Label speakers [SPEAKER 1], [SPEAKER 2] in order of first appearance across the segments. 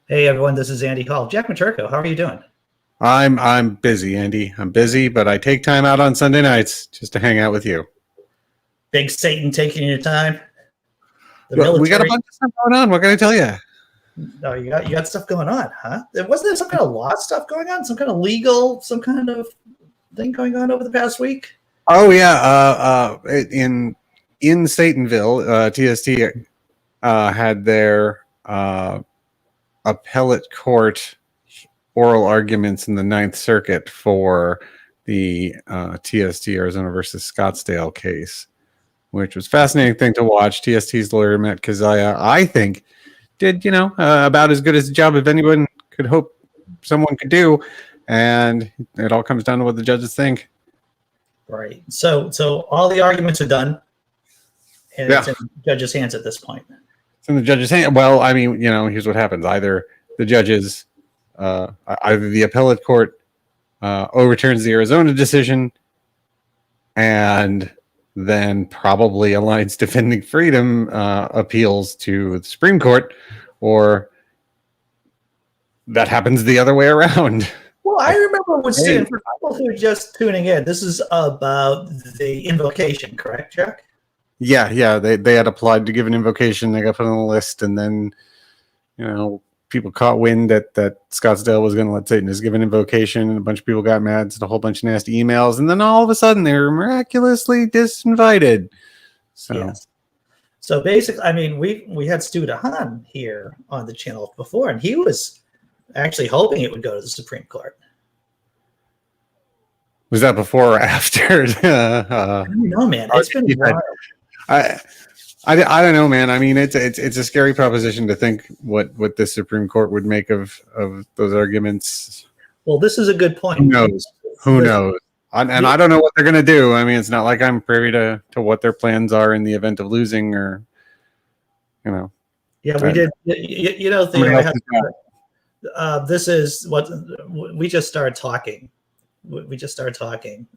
[SPEAKER 1] Hey everyone, this is Andy Hall. Jack Matirko, how are you doing?
[SPEAKER 2] I'm busy, Andy. I'm busy, but I take time out on Sunday nights just to hang out with you.
[SPEAKER 1] Big Satan taking your time. The
[SPEAKER 2] We got a
[SPEAKER 1] military.
[SPEAKER 2] bunch of stuff going on. What can I tell you?
[SPEAKER 1] Oh, you got stuff going on, huh? Wasn't there some kind of law stuff going on? Some kind of legal, some kind of thing going on over the past week?
[SPEAKER 2] Oh yeah, in Satanville, TST had their appellate court oral arguments in the Ninth Circuit for the TST Arizona versus Scottsdale case, which was a fascinating thing to watch. TST's lawyer, Matt Kazaya, I think, did about as good as a job as anyone could hope someone could do, and it all comes down to what the judges think.
[SPEAKER 1] Right. So all the arguments are done, and
[SPEAKER 2] Yeah,
[SPEAKER 1] it's in the judge's hands at this point.
[SPEAKER 2] it's in the judge's hand. Well, I mean, here's what happens: either the judges, either the appellate court overturns the Arizona decision, and then probably Alliance Defending Freedom appeals to the Supreme Court, or that happens the other way around.
[SPEAKER 1] Well, I remember for people who are just tuning in, this is about the invocation, correct, Jack?
[SPEAKER 2] Yeah. They had applied to give an invocation. They got put on the list, and then, people caught wind that Scottsdale was going to let Satanists give an invocation, and a bunch of people got mad, sent a whole bunch of nasty emails, and then all of a sudden they were miraculously disinvited. So,
[SPEAKER 1] yes. So basically, I mean, we had Stu DeHaan here on the channel before, and he was actually hoping it would go to the Supreme Court.
[SPEAKER 2] Was that before or after?
[SPEAKER 1] I don't know, man. It's been wild.
[SPEAKER 2] I don't know, man. I mean, it's a scary proposition to think what the Supreme Court would make of those arguments.
[SPEAKER 1] Well, this is a good point.
[SPEAKER 2] Who knows? And I don't know what they're going to do. I mean, it's not like I'm privy to what their plans are in the event of losing, or
[SPEAKER 1] Yeah, we did. This is what we just started talking.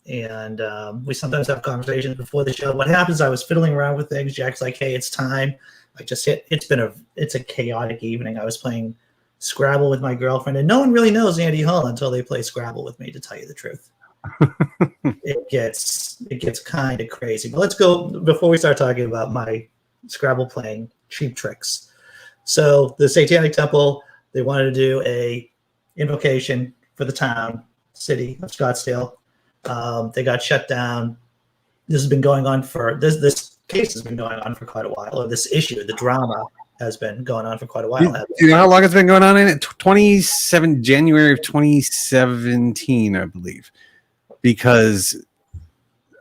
[SPEAKER 1] And we sometimes have conversations before the show. What happens? I was fiddling around with things. Jack's like, "Hey, it's time." I just hit. It's a chaotic evening. I was playing Scrabble with my girlfriend, and no one really knows Andy Hall until they play Scrabble with me. To tell you the truth, it gets kind of crazy. But let's go before we start talking about my Scrabble playing cheap tricks. So the Satanic Temple, they wanted to do a invocation for the city of Scottsdale. They got shut down. This has been going on this case has been going on for quite a while, or this issue, the drama has been going on for quite a while.
[SPEAKER 2] Do you know how long it's been going on? In it? January of 2017, I believe. Because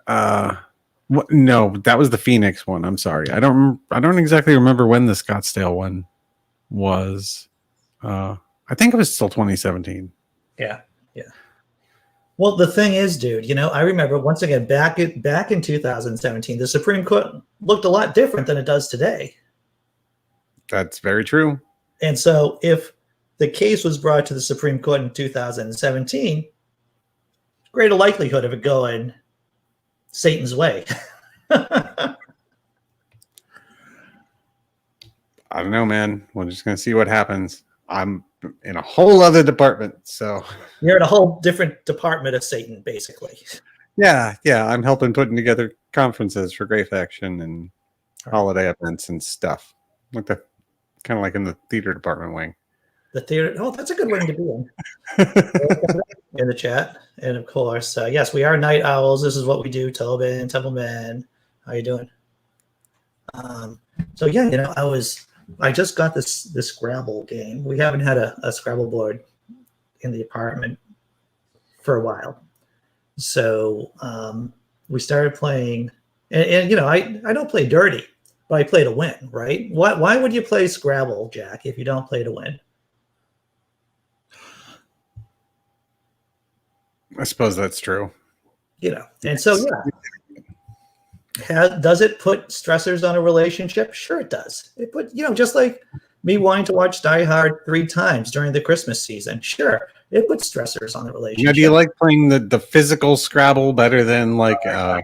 [SPEAKER 2] no, that was the Phoenix one. I'm sorry. I don't exactly remember when the Scottsdale one was. I think it was still 2017.
[SPEAKER 1] Yeah. Well, the thing is, dude, I remember once again back in 2017, the Supreme Court looked a lot different than it does today.
[SPEAKER 2] That's very true.
[SPEAKER 1] And so if the case was brought to the Supreme Court in 2017, greater likelihood of it going Satan's way.
[SPEAKER 2] I don't know, man. We're just going to see what happens. I'm in a whole other department, so
[SPEAKER 1] you're in a whole different department of Satan, basically.
[SPEAKER 2] Yeah. I'm helping putting together conferences for Grey Faction and holiday events and stuff. Kind of like in the theater department wing.
[SPEAKER 1] The theater. Oh, that's a good wing to be in. In the chat, and of course, yes, we are night owls. This is what we do. Tobin, Templeman, how you doing? So yeah, I just got this Scrabble game. We haven't had a Scrabble board in the apartment for a while. So we started playing, and I don't play dirty, but I play to win, right? Why would you play Scrabble, Jack, if you don't play to win?
[SPEAKER 2] I suppose that's true.
[SPEAKER 1] And so does it put stressors on a relationship? Sure it does. It put, just like me wanting to watch Die Hard 3 times during the Christmas season. Sure, it puts stressors on the relationship.
[SPEAKER 2] Do you like playing the physical Scrabble better than like a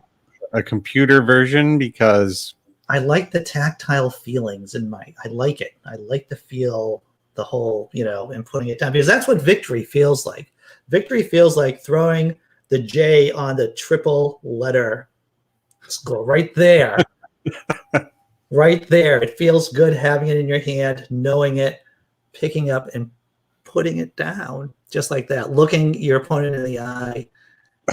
[SPEAKER 2] computer version? Because
[SPEAKER 1] I like the tactile feelings I like it. I like to feel the whole, and putting it down, because that's what victory feels like. Victory feels like throwing the J on the triple letter score right there. Right there. It feels good having it in your hand, knowing it, picking up and putting it down just like that, looking your opponent in the eye.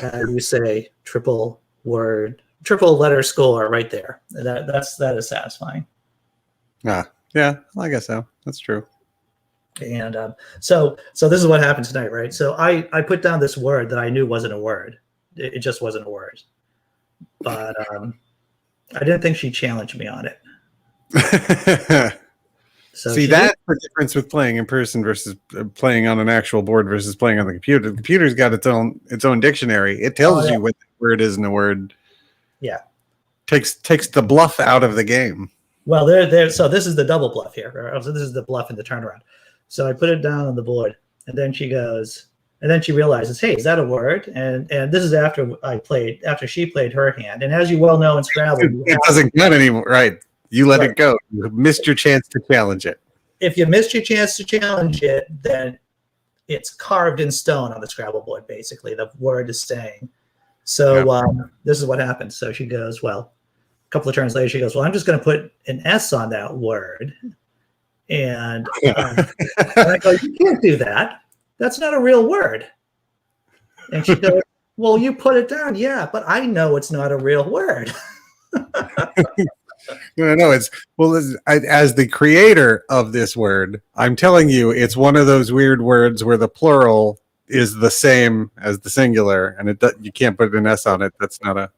[SPEAKER 1] You say triple letter score right there. That is satisfying.
[SPEAKER 2] Yeah, I guess so. That's true.
[SPEAKER 1] And so this is what happened tonight, right? So I put down this word that I knew wasn't a word. It just wasn't a word. But I didn't think she challenged me on it. So
[SPEAKER 2] see, that's the difference with playing in person versus playing on an actual board versus playing on the computer. The computer's got its own dictionary. It tells you what the word is in a word.
[SPEAKER 1] Yeah,
[SPEAKER 2] takes the bluff out of the game.
[SPEAKER 1] Well, so this is the double bluff here. So this is the bluff in the turnaround. So I put it down on the board, and then she realizes, hey, is that a word? And this is after she played her hand. And as you well know in Scrabble,
[SPEAKER 2] it doesn't count anymore, right? You let it go. You missed your chance to challenge it.
[SPEAKER 1] If you missed your chance to challenge it, then it's carved in stone on the Scrabble board, basically. The word is staying. So this is what happened. So she goes, well, a couple of turns later, she goes, well, I'm just going to put an S on that word. And I go, you can't do that. That's not a real word. And she goes, well, you put it down. Yeah, but I know it's not a real word.
[SPEAKER 2] No, as the creator of this word, I'm telling you, it's one of those weird words where the plural is the same as the singular, and you can't put an S on it. That's not a.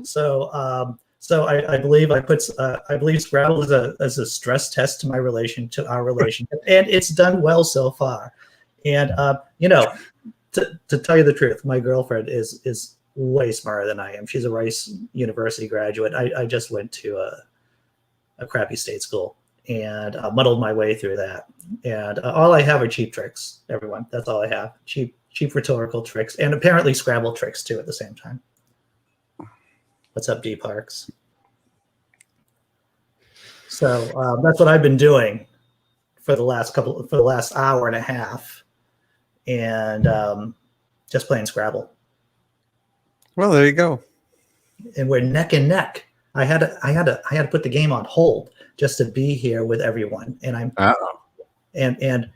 [SPEAKER 2] So
[SPEAKER 1] I believe Scrabble is a stress test to our relationship, and it's done well so far. And to tell you the truth, my girlfriend is way smarter than I am. She's a Rice University graduate. I just went to a crappy state school and muddled my way through that. And all I have are cheap tricks, everyone. That's all I have. Cheap rhetorical tricks, and apparently Scrabble tricks too at the same time. What's up, D Parks? So that's what I've been doing for the last hour and a half, and just playing Scrabble.
[SPEAKER 2] Well, there you go.
[SPEAKER 1] And we're neck and neck. I had to put the game on hold just to be here with everyone, and and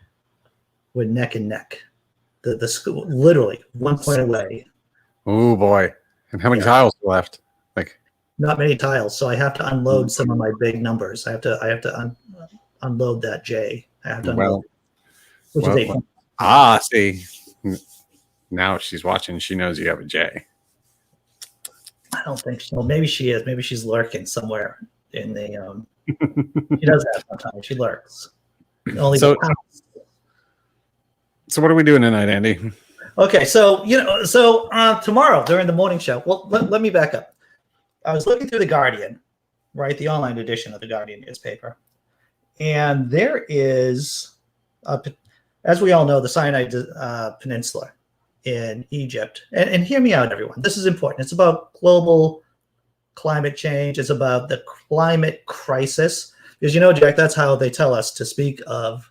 [SPEAKER 1] we're neck and neck. The school literally 1 point away.
[SPEAKER 2] Oh boy! And how many tiles left?
[SPEAKER 1] Not many tiles, so I have to unload some of my big numbers. I have to unload that J. I have to unload, which is 8 points.
[SPEAKER 2] See, now she's watching. She knows you have a J.
[SPEAKER 1] I don't think so. Maybe she is. Maybe she's lurking somewhere in the. She does that sometimes. She lurks. So
[SPEAKER 2] what are we doing tonight, Andy?
[SPEAKER 1] Okay, so tomorrow during the morning show. Well, let me back up. I was looking through the Guardian, right, the online edition of the Guardian newspaper, and there is, as we all know, the Sinai Peninsula in Egypt. And hear me out, everyone. This is important. It's about global climate change. It's about the climate crisis. Because, Jack, that's how they tell us to speak of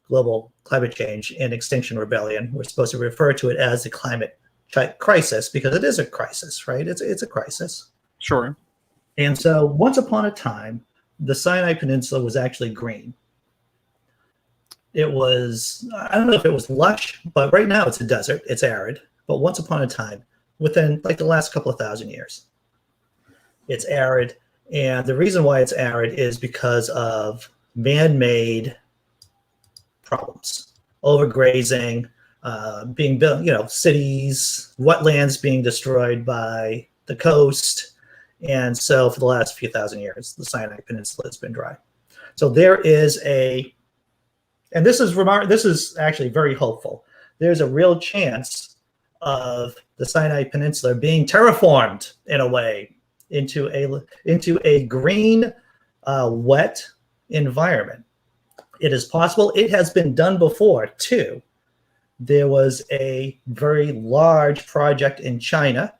[SPEAKER 1] global climate change in Extinction Rebellion. We're supposed to refer to it as the climate crisis because it is a crisis, right? It's a crisis.
[SPEAKER 2] Sure.
[SPEAKER 1] And so once upon a time, the Sinai Peninsula was actually green. It was, I don't know if it was lush, but right now it's a desert. It's arid. But once upon a time, within the last couple of thousand years, it's arid. And the reason why it's arid is because of man-made problems. Overgrazing, being built, cities, wetlands being destroyed by the coast. And so for the last few thousand years, the Sinai Peninsula has been dry. So there is and this is actually very hopeful. There's a real chance of the Sinai Peninsula being terraformed in a way into a green, wet environment. It is possible. It has been done before too. There was a very large project in China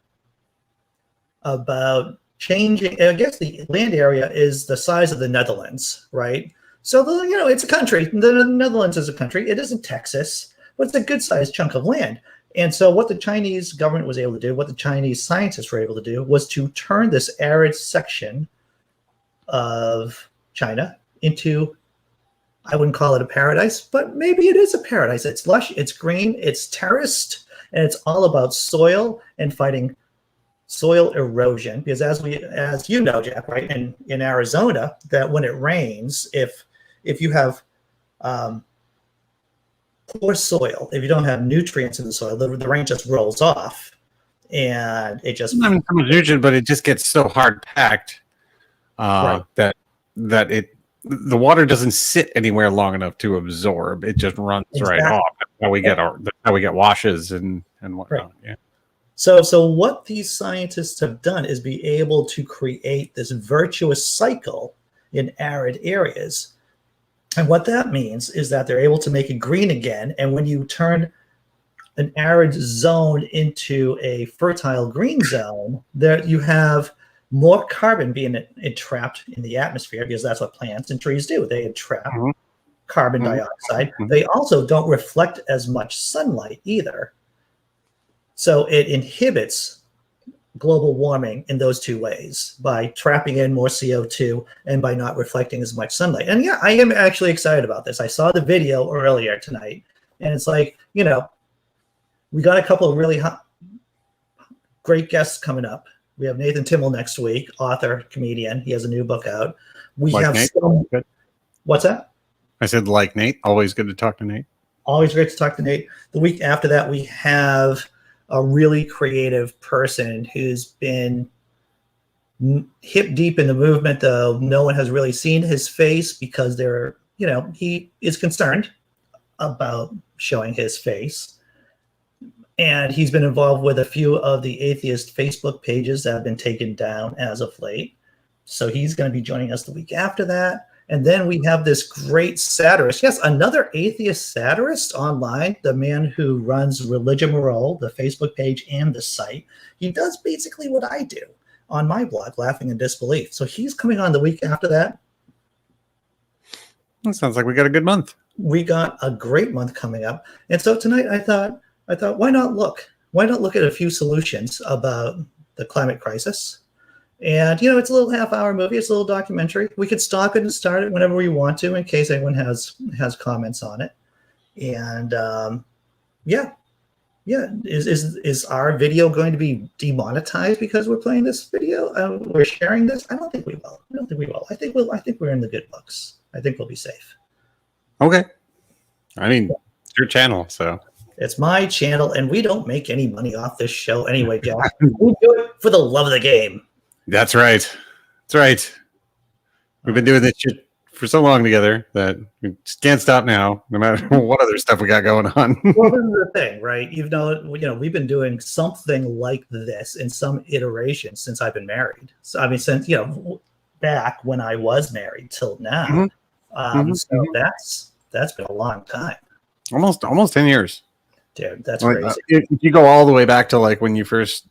[SPEAKER 1] about changing. I guess the land area is the size of the Netherlands, right? So it's a country. The Netherlands is a country. It isn't Texas, but it's a good-sized chunk of land. And so what the Chinese government was able to do, what the Chinese scientists were able to do, was to turn this arid section of China into, I wouldn't call it a paradise, but maybe it is a paradise. It's lush, it's green, it's terraced, and it's all about soil and fighting soil erosion. Because as you know, Jack, right, in Arizona, that when it rains, if you have poor soil, if you don't have nutrients in the soil, the rain just rolls off, and it just
[SPEAKER 2] not so much nutrient, but it just gets so hard packed
[SPEAKER 1] right.
[SPEAKER 2] that the water doesn't sit anywhere long enough to absorb. It just runs right off. That's how we get washes and whatnot.
[SPEAKER 1] Right.
[SPEAKER 2] Yeah.
[SPEAKER 1] So what these scientists have done is be able to create this virtuous cycle in arid areas. And what that means is that they're able to make it green again. And when you turn an arid zone into a fertile green zone, there you have more carbon being entrapped in the atmosphere, because that's what plants and trees do. They entrap carbon dioxide. They also don't reflect as much sunlight either. So it inhibits global warming in those two ways, by trapping in more CO2 and by not reflecting as much sunlight. And yeah, I am actually excited about this. I saw the video earlier tonight, and it's like, we got a couple of really great guests coming up. We have Nathan Timmel next week, author, comedian. He has a new book out. We have
[SPEAKER 2] Nate.
[SPEAKER 1] What's that?
[SPEAKER 2] I said, like Nate. Always good to talk to Nate.
[SPEAKER 1] Always great to talk to Nate. The week after that, we have a really creative person who's been hip deep in the movement, though no one has really seen his face because he is concerned about showing his face. And he's been involved with a few of the atheist Facebook pages that have been taken down as of late. So he's going to be joining us the week after that. And then we have this great satirist. Yes, another atheist satirist online, the man who runs Religion Morale, the Facebook page and the site. He does basically what I do on my blog, Laughing in Disbelief. So he's coming on the week after that.
[SPEAKER 2] That sounds like we got a good month.
[SPEAKER 1] We got a great month coming up. And so tonight I thought, why not look? Why not look at a few solutions about the climate crisis? And, it's a little half-hour movie. It's a little documentary. We could stop it and start it whenever we want to, in case anyone has comments on it. And, Is our video going to be demonetized because we're playing this video? We're sharing this? I don't think we will. I think we're in the good books. I think we'll be safe.
[SPEAKER 2] Okay. I mean, it's your channel, so.
[SPEAKER 1] It's my channel, and we don't make any money off this show anyway, Jack. We do it for the love of the game. That's
[SPEAKER 2] right. We've been doing this shit for so long together that we just can't stop now, no matter what other stuff we got going on.
[SPEAKER 1] Well, this is the thing, right? We've been doing something like this in some iteration since I've been married. So I mean, since back when I was married till now. So that's been a long time.
[SPEAKER 2] Almost 10 years.
[SPEAKER 1] Dude, that's crazy.
[SPEAKER 2] If you go all the way back to when you first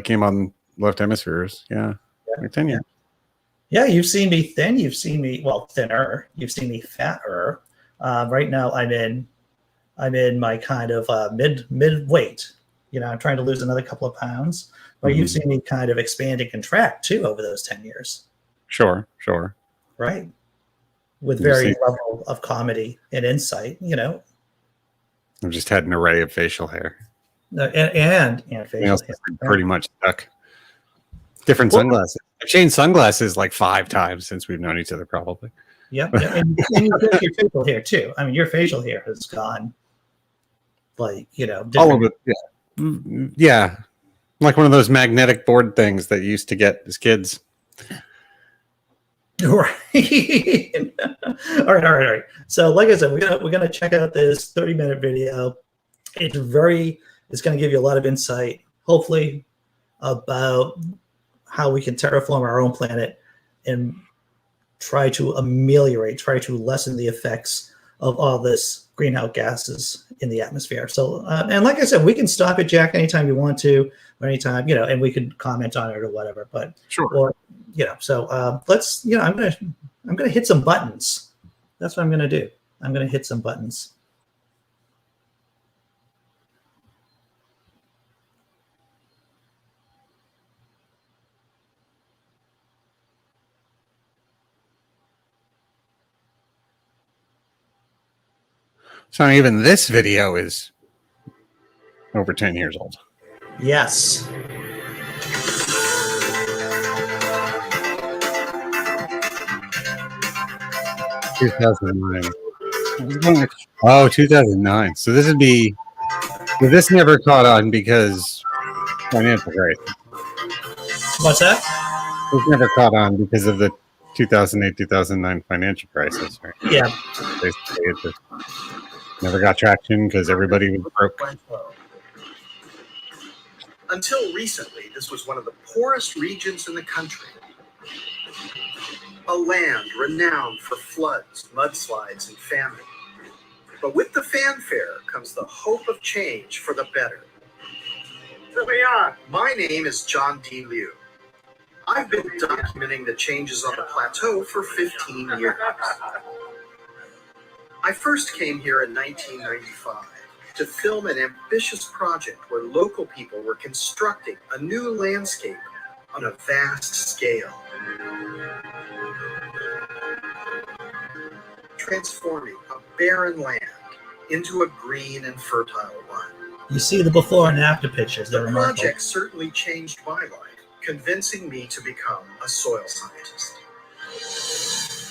[SPEAKER 2] came on Left Hemispheres, like 10 years.
[SPEAKER 1] Yeah, you've seen me thin. You've seen me thinner. You've seen me fatter. Right now, I'm in my kind of mid weight. I'm trying to lose another couple of pounds. But you've seen me kind of expand and contract too over those 10 years.
[SPEAKER 2] Sure.
[SPEAKER 1] Right. With varying level of comedy and insight.
[SPEAKER 2] I've just had an array of facial hair.
[SPEAKER 1] And facial hair.
[SPEAKER 2] Pretty much stuck. Different sunglasses. I've changed sunglasses 5 times since we've known each other, probably.
[SPEAKER 1] Yeah. And you get your facial hair too. I mean, your facial hair has gone different.
[SPEAKER 2] All of it. Yeah. Like one of those magnetic board things that you used to get as kids.
[SPEAKER 1] Right. All right. So, like I said, we're gonna check out this 30-minute video. It's going to give you a lot of insight, hopefully, about how we can terraform our own planet and try to lessen the effects of all this greenhouse gases in the atmosphere. So, and like I said, we can stop it, Jack, anytime you want to, or anytime, and we can comment on it or whatever. But
[SPEAKER 2] sure.
[SPEAKER 1] So let's, I'm gonna hit some buttons. That's what I'm going to do. I'm going to hit some buttons.
[SPEAKER 2] So even this video is over 10 years old.
[SPEAKER 1] Yes.
[SPEAKER 2] Oh, 2009. So this would be. This never caught on because financial crisis.
[SPEAKER 1] What's that?
[SPEAKER 2] This never caught on because of the 2008-2009 financial crisis, right?
[SPEAKER 1] Yeah.
[SPEAKER 2] Basically, it just never got traction because everybody was broke.
[SPEAKER 3] Until recently, this was one of the poorest regions in the country. A land renowned for floods, mudslides, and famine. But with the fanfare comes the hope of change for the better. My name is John D. Liu. I've been documenting the changes on the plateau for 15 years. I first came here in 1995 to film an ambitious project where local people were constructing a new landscape on a vast scale. Transforming a barren land into a green and fertile one.
[SPEAKER 1] You see the before and after pictures. They're
[SPEAKER 3] The
[SPEAKER 1] remarkable.
[SPEAKER 3] project certainly changed my life, convincing me to become a soil scientist.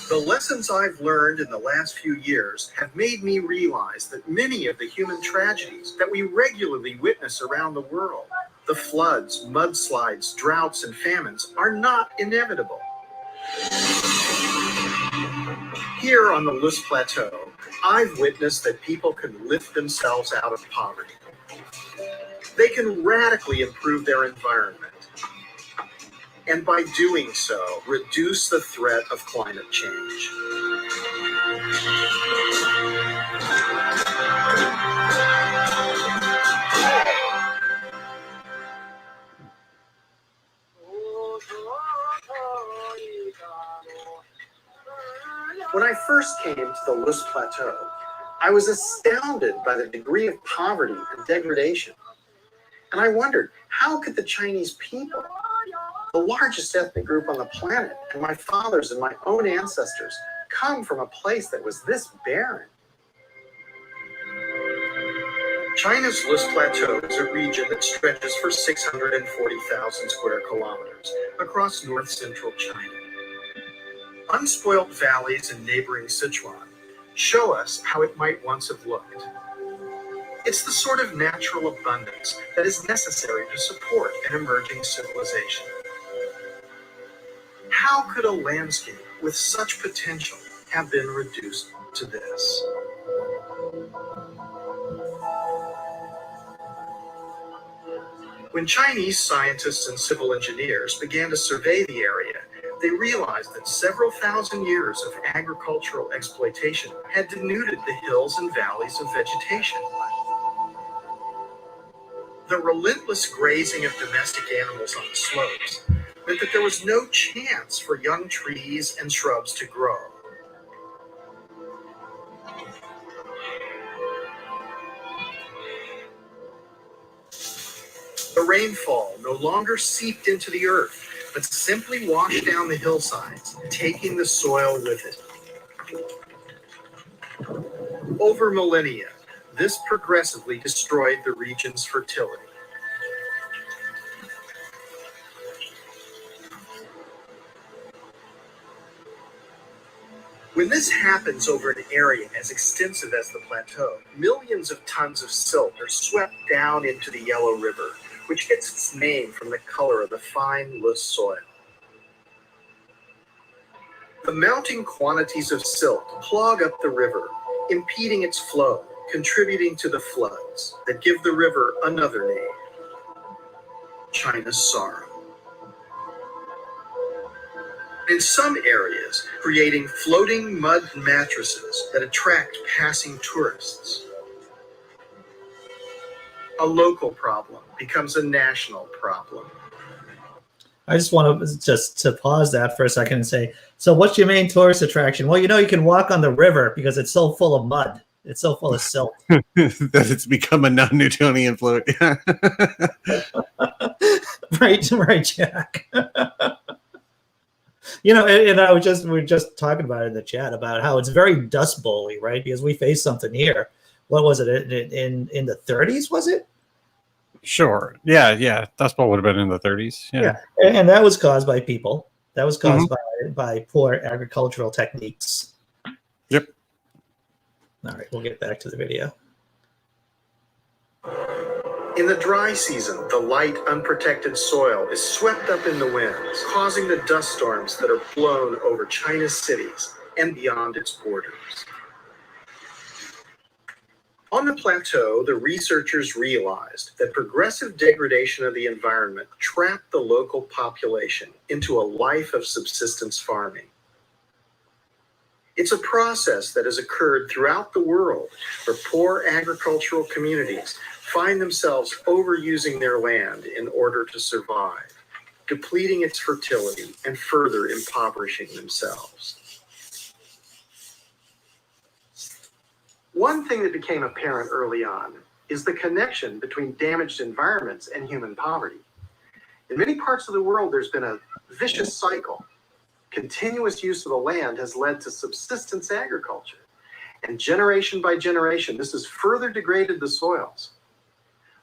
[SPEAKER 3] The lessons I've learned in the last few years have made me realize that many of the human tragedies that we regularly witness around the world, the floods, mudslides, droughts, and famines, are not inevitable. Here on the Luz Plateau, I've witnessed that people can lift themselves out of poverty. They can radically improve their environment, and by doing so, reduce the threat of climate change. When I first came to the Luz Plateau, I was astounded by the degree of poverty and degradation. And I wondered, how could the Chinese people, the largest ethnic group on the planet, and my fathers and my own ancestors, come from a place that was this barren? China's Luz Plateau is a region that stretches for 640,000 square kilometers across north-central China. Unspoiled valleys in neighboring Sichuan show us how it might once have looked. It's the sort of natural abundance that is necessary to support an emerging civilization. How could a landscape with such potential have been reduced to this? When Chinese scientists and civil engineers began to survey the area, they realized that several thousand years of agricultural exploitation had denuded the hills and valleys of vegetation. The relentless grazing of domestic animals on the slopes meant that there was no chance for young trees and shrubs to grow. The rainfall no longer seeped into the earth, but simply washed down the hillsides, taking the soil with it. Over millennia, this progressively destroyed the region's fertility. When this happens over an area as extensive as the plateau, millions of tons of silt are swept down into the Yellow River, which gets its name from the color of the fine, loose soil. The mounting quantities of silt clog up the river, impeding its flow, contributing to the floods that give the river another name: China's Sorrow. In some areas, creating floating mud mattresses that attract passing tourists. A local problem becomes a national problem.
[SPEAKER 1] I just want to pause that for a second and say, so what's your main tourist attraction? Well, you can walk on the river because it's so full of mud. It's so full of silt.
[SPEAKER 2] That it's become a non-Newtonian fluid.
[SPEAKER 1] Right, Jack. And we were just talking about it in the chat about how it's very Dust Bowl-y, right? Because we faced something here. What was it in the 30s? Was it?
[SPEAKER 2] Sure. Yeah. Dust Bowl would have been in the 30s. Yeah.
[SPEAKER 1] And that was caused by people. That was caused by poor agricultural techniques.
[SPEAKER 2] Yep.
[SPEAKER 1] All right, we'll get back to the video.
[SPEAKER 3] In the dry season, the light, unprotected soil is swept up in the winds, causing the dust storms that are blown over China's cities and beyond its borders. On the plateau, the researchers realized that progressive degradation of the environment trapped the local population into a life of subsistence farming. It's a process that has occurred throughout the world where poor agricultural communities find themselves overusing their land in order to survive, depleting its fertility and further impoverishing themselves. One thing that became apparent early on is the connection between damaged environments and human poverty. In many parts of the world, there's been a vicious cycle. Continuous use of the land has led to subsistence agriculture. And generation by generation, this has further degraded the soils.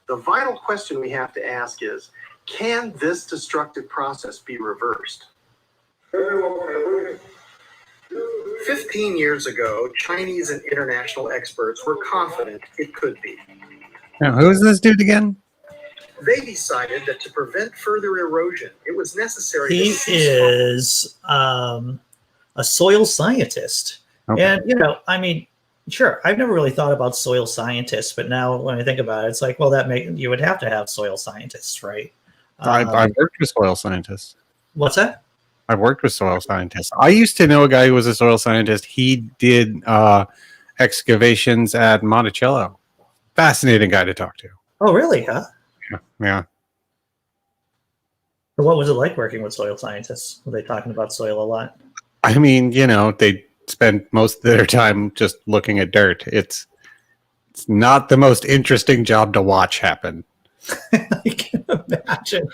[SPEAKER 3] The vital question we have to ask is, can this destructive process be reversed? 15 years ago, Chinese and international experts were confident it could be.
[SPEAKER 2] Now, who is this dude again?
[SPEAKER 3] They decided that to prevent further erosion, it was necessary
[SPEAKER 1] He is a soil scientist.
[SPEAKER 2] Okay.
[SPEAKER 1] And, sure, I've never really thought about soil scientists, but now when I think about it, it's like, well, you would have to have soil scientists, right?
[SPEAKER 2] I've worked with soil scientists.
[SPEAKER 1] What's that?
[SPEAKER 2] I've worked with soil scientists. I used to know a guy who was a soil scientist. He did excavations at Monticello. Fascinating guy to talk to.
[SPEAKER 1] Oh, really? Huh?
[SPEAKER 2] Yeah.
[SPEAKER 1] So what was it like working with soil scientists? Were they talking about soil a lot?
[SPEAKER 2] I mean, they spend most of their time just looking at dirt. It's not the most interesting job to watch happen.
[SPEAKER 1] I can imagine.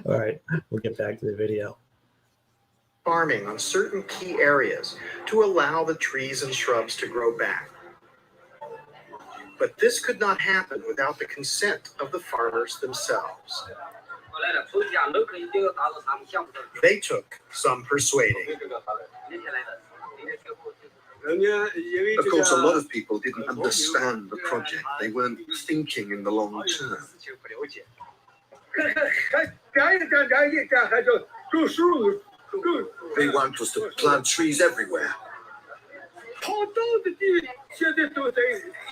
[SPEAKER 1] All right, we'll get back to the video.
[SPEAKER 3] farming on certain key areas to allow the trees and shrubs to grow back. But this could not happen without the consent of the farmers themselves. They took some persuading.
[SPEAKER 4] Of course, a lot of people didn't understand the project. They weren't thinking in the long term. They want us to plant trees everywhere.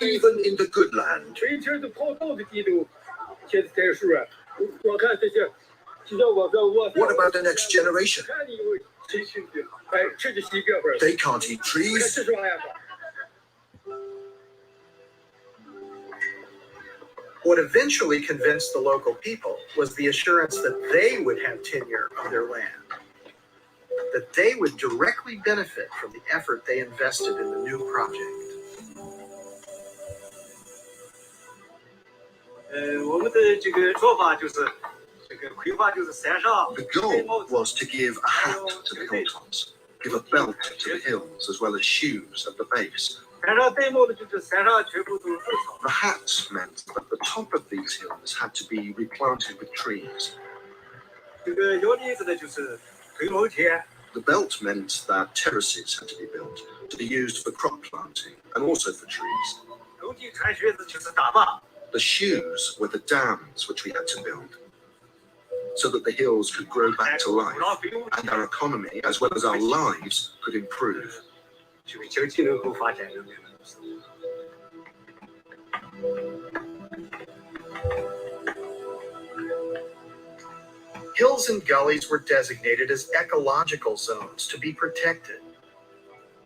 [SPEAKER 4] Even in the good land. What about the next generation? They can't eat trees.
[SPEAKER 3] What eventually convinced the local people was the assurance that they would have tenure of their land, that they would directly benefit from the effort they invested in the new project.
[SPEAKER 4] The goal was to give a hat to the hilltops, give a belt to the hills, as well as shoes at the base. The hats meant that the top of these hills had to be replanted with trees. The belt meant that terraces had to be built to be used for crop planting and also for trees. The shoes were the dams which we had to build so that the hills could grow back to life and our economy as well as our lives could improve.
[SPEAKER 3] Hills and gullies were designated as ecological zones to be protected.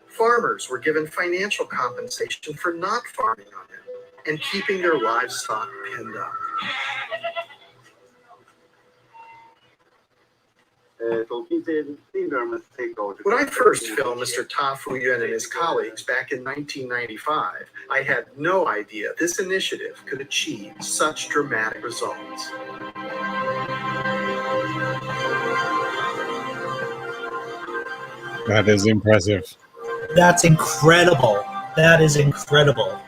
[SPEAKER 3] Farmers were given financial compensation for not farming on them and keeping their livestock penned up. When I first filmed Mr. Ta Fuyan and his colleagues back in 1995, I had no idea this initiative could achieve such dramatic results.
[SPEAKER 2] That is impressive.
[SPEAKER 1] That's incredible. That is incredible.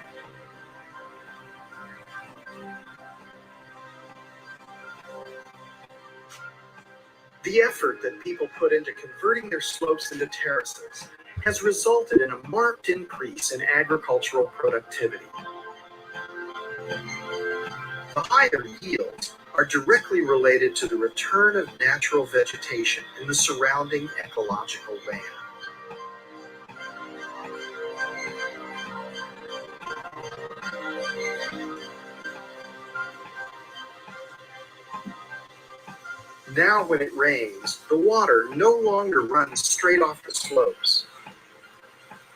[SPEAKER 3] The effort that people put into converting their slopes into terraces has resulted in a marked increase in agricultural productivity. The higher yields are directly related to the return of natural vegetation in the surrounding ecological land. Now when it rains, the water no longer runs straight off the slopes.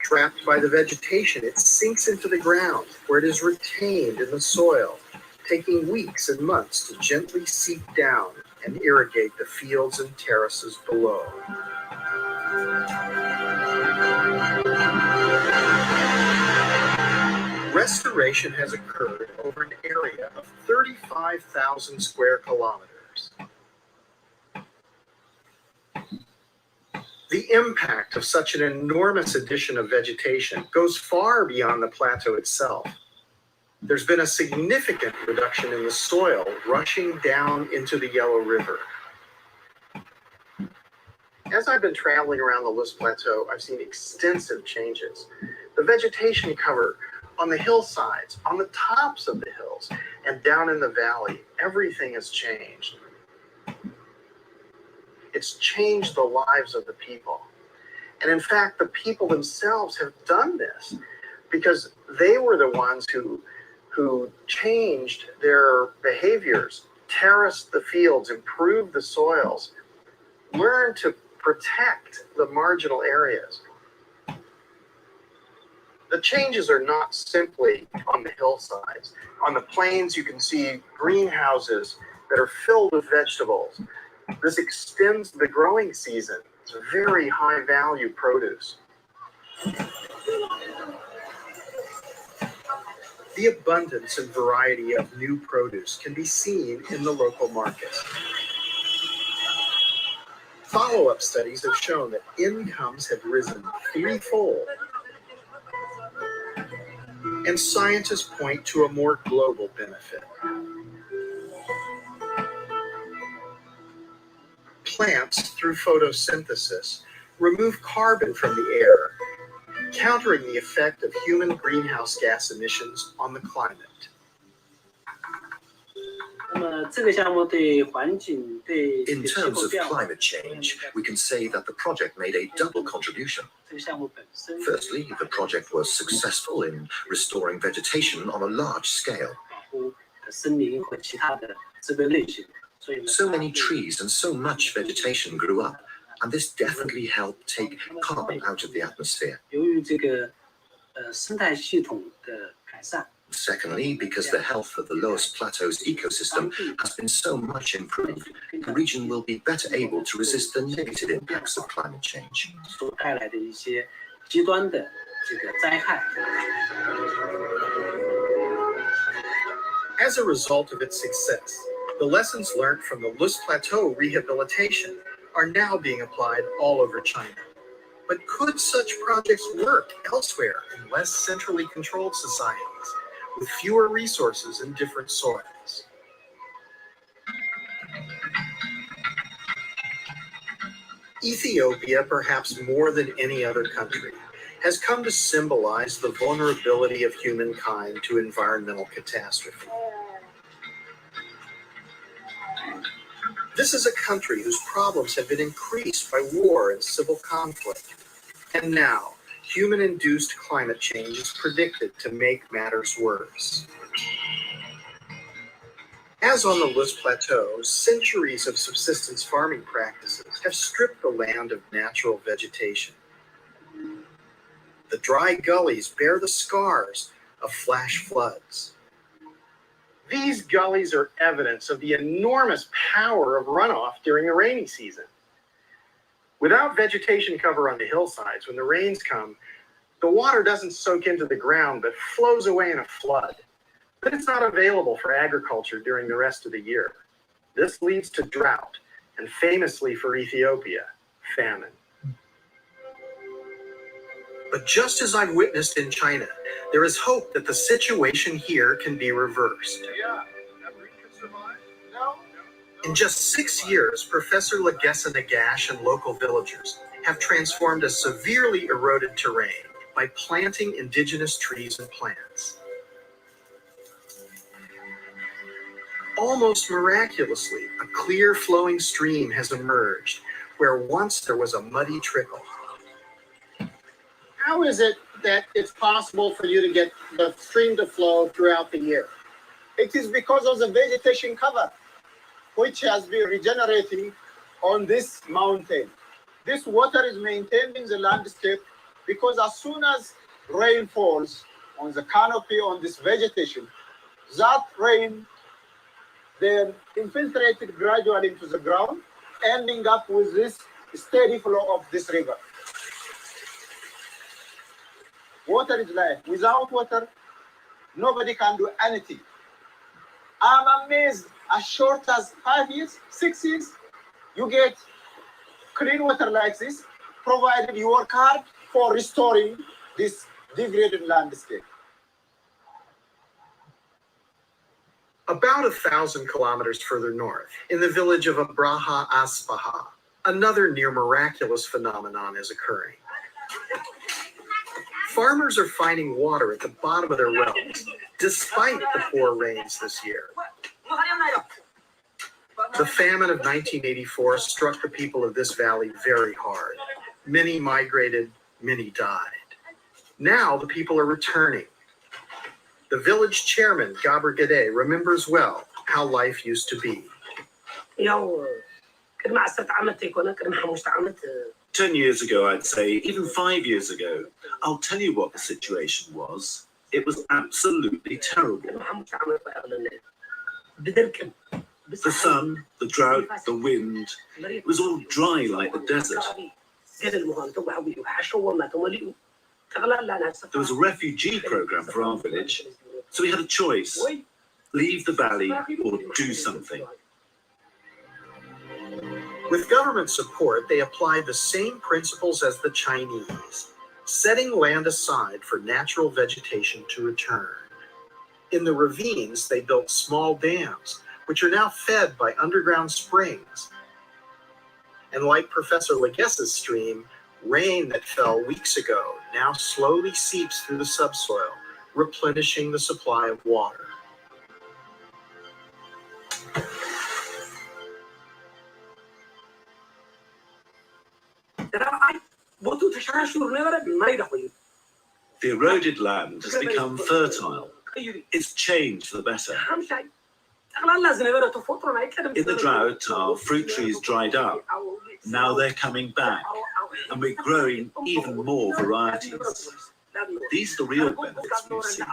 [SPEAKER 3] Trapped by the vegetation, it sinks into the ground, where it is retained in the soil, taking weeks and months to gently seep down and irrigate the fields and terraces below. Restoration has occurred over an area of 35,000 square kilometers. The impact of such an enormous addition of vegetation goes far beyond the plateau itself. There's been a significant reduction in the soil rushing down into the Yellow River. As I've been traveling around the List Plateau, I've seen extensive changes. The vegetation cover on the hillsides, on the tops of the hills, and down in the valley, everything has changed. It's changed the lives of the people. And in fact, the people themselves have done this because they were the ones who changed their behaviors, terraced the fields, improved the soils, learned to protect the marginal areas. The changes are not simply on the hillsides. On the plains, you can see greenhouses that are filled with vegetables. This extends the growing season. It's a very high value produce. The abundance and variety of new produce can be seen in the local market. Follow-up studies have shown that incomes have risen threefold. And scientists point to a more global benefit. Plants, through photosynthesis, remove carbon from the air, countering the effect of human greenhouse gas emissions on the climate.
[SPEAKER 4] In terms of climate change, we can say that the project made a double contribution. Firstly, the project was successful in restoring vegetation on a large scale. So many trees and so much vegetation grew up, and this definitely helped take carbon out of the atmosphere. Secondly, because the health of the Lowest Plateau's ecosystem has been so much improved, the region will be better able to resist the negative impacts of climate change.
[SPEAKER 3] As a result of its success, the lessons learned from the List Plateau rehabilitation are now being applied all over China. But could such projects work elsewhere in less centrally controlled societies, with fewer resources and different soils? Ethiopia, perhaps more than any other country, has come to symbolize the vulnerability of humankind to environmental catastrophe. This is a country whose problems have been increased by war and civil conflict. And now, human-induced climate change is predicted to make matters worse. As on the List Plateau, centuries of subsistence farming practices have stripped the land of natural vegetation. The dry gullies bear the scars of flash floods. These gullies are evidence of the enormous power of runoff during the rainy season. Without vegetation cover on the hillsides, when the rains come, the water doesn't soak into the ground but flows away in a flood. But it's not available for agriculture during the rest of the year. This leads to drought, and famously for Ethiopia, famine. But just as I've witnessed in China, there is hope that the situation here can be reversed. In just 6 years, Professor Legessa Nagash and local villagers have transformed a severely eroded terrain by planting indigenous trees and plants. Almost miraculously, a clear flowing stream has emerged where once there was a muddy trickle.
[SPEAKER 5] How is it that it's possible for you to get the stream to flow throughout the year? It is because of the vegetation cover, which has been regenerating on this mountain. This water is maintaining the landscape because as soon as rain falls on the canopy, on this vegetation, that rain then infiltrated gradually into the ground, ending up with this steady flow of this river. Water is life. Without water, nobody can do anything. I'm amazed, as short as 5 years, 6 years, you get clean water like this, provided you work hard for restoring this degraded landscape.
[SPEAKER 3] About 1,000 kilometers further north, in the village of Abraha Aspaha, another near miraculous phenomenon is occurring. Farmers are finding water at the bottom of their wells, despite the poor rains this year. The famine of 1984 struck the people of this valley very hard. Many migrated, many died. Now the people are returning. The village chairman, Gabor Gade, remembers well how life used to be.
[SPEAKER 6] 10 years ago, I'd say, even 5 years ago, I'll tell you what the situation was. It was absolutely terrible. The sun, the drought, the wind, it was all dry like the desert. There was a refugee program for our village, so we had a choice: leave the valley or do something.
[SPEAKER 3] With government support, they applied the same principles as the Chinese, setting land aside for natural vegetation to return. In the ravines, they built small dams, which are now fed by underground springs. And like Professor Legessa's stream, rain that fell weeks ago now slowly seeps through the subsoil, replenishing the supply of water.
[SPEAKER 6] The eroded land has become fertile. It's changed for the better. In the drought, our fruit trees dried up. Now they're coming back, and we're growing even more varieties. These are the real benefits we've seen.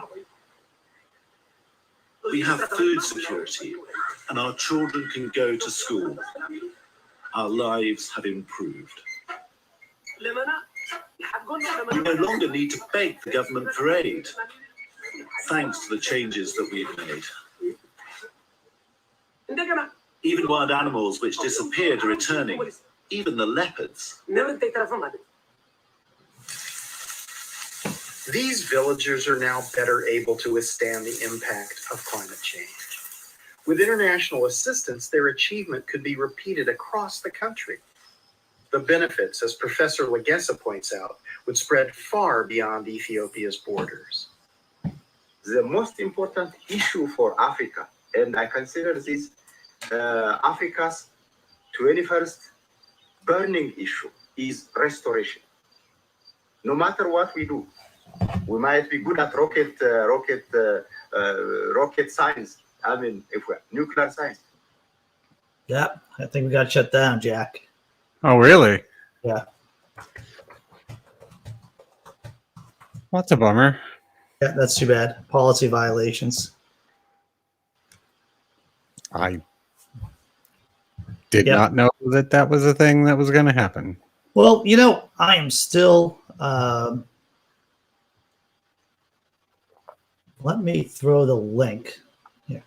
[SPEAKER 6] We have food security, and our children can go to school. Our lives have improved. We no longer need to beg the government for aid, thanks to the changes that we've made. Even wild animals which disappeared are returning, even the leopards.
[SPEAKER 3] These villagers are now better able to withstand the impact of climate change. With international assistance, their achievement could be repeated across the country. The benefits, as Professor Legessa points out, would spread far beyond Ethiopia's borders.
[SPEAKER 7] The most important issue for Africa, and I consider this Africa's 21st burning issue, is restoration. No matter what we do, we might be good at rocket science. I mean, if we're nuclear science.
[SPEAKER 1] Yep, I think we got shut down, Jack.
[SPEAKER 2] Oh, really?
[SPEAKER 1] Yeah.
[SPEAKER 2] Well, that's a bummer.
[SPEAKER 1] Yeah, that's too bad. Policy violations.
[SPEAKER 2] I did not know that that was a thing that was going to happen.
[SPEAKER 1] Well, I am still. Let me throw the link here.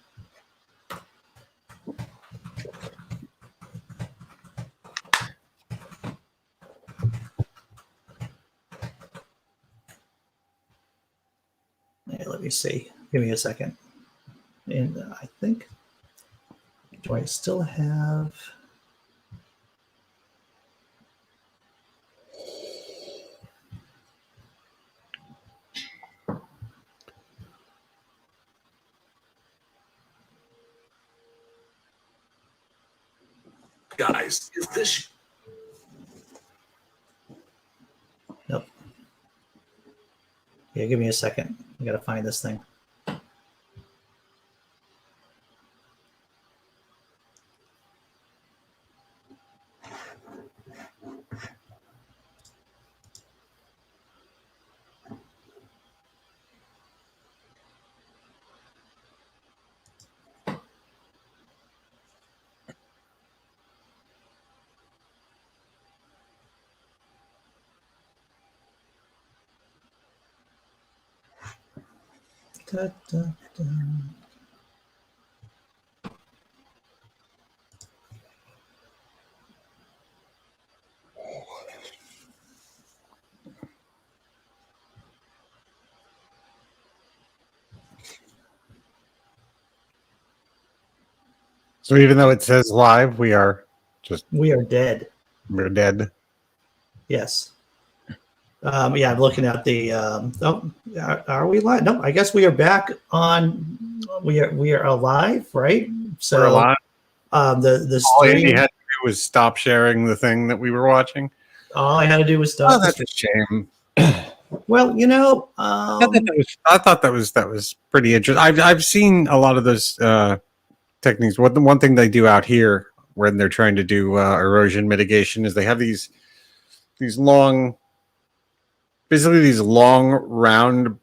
[SPEAKER 1] Yeah, let me see. Give me a second. And I think, do I still have?
[SPEAKER 6] Guys, is this
[SPEAKER 1] Nope. Yeah, give me a second. I gotta find this thing. Da, da, da.
[SPEAKER 2] So even though it says live, we are
[SPEAKER 1] dead.
[SPEAKER 2] we're dead.
[SPEAKER 1] Yes. Yeah, I'm looking at the. Are we live? No, I guess we are back on. We are alive, right? So
[SPEAKER 2] We're alive.
[SPEAKER 1] The
[SPEAKER 2] All Andy
[SPEAKER 1] stream.
[SPEAKER 2] had to do was stop sharing the thing that we were watching.
[SPEAKER 1] All I had to do was stop.
[SPEAKER 2] Oh, that's a shame.
[SPEAKER 1] Well,
[SPEAKER 2] I thought that was pretty interesting. I've seen a lot of those techniques. The one thing they do out here when they're trying to do erosion mitigation is they have these long, basically these long round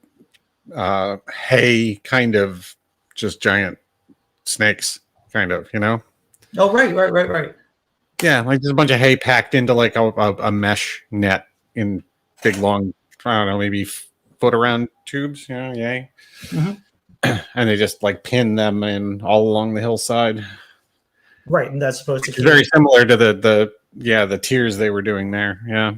[SPEAKER 2] hay kind of just giant snakes, kind of,
[SPEAKER 1] Oh, right.
[SPEAKER 2] Yeah, like there's a bunch of hay packed into like a mesh net in big long, I don't know, maybe foot around tubes, yay.
[SPEAKER 1] Mhm.
[SPEAKER 2] And they just like pin them in all along the hillside.
[SPEAKER 1] Right, and that's supposed to
[SPEAKER 2] It's very similar to the tiers they were doing there. Yeah.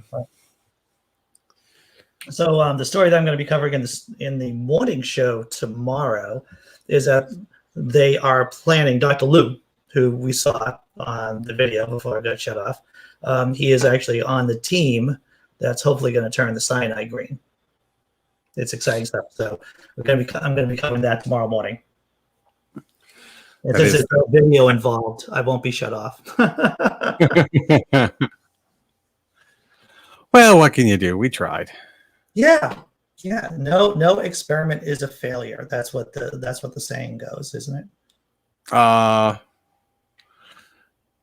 [SPEAKER 1] So the story that I'm going to be covering in the morning show tomorrow is that they are planning, Dr. Lou, who we saw on the video before I got shut off, he is actually on the team that's hopefully going to turn the cyanide green. It's exciting stuff. So I'm going to be covering that tomorrow morning. If there's no video involved, I won't be shut off.
[SPEAKER 2] Well, what can you do? We tried.
[SPEAKER 1] Yeah. No experiment is a failure. That's what the saying goes, isn't it?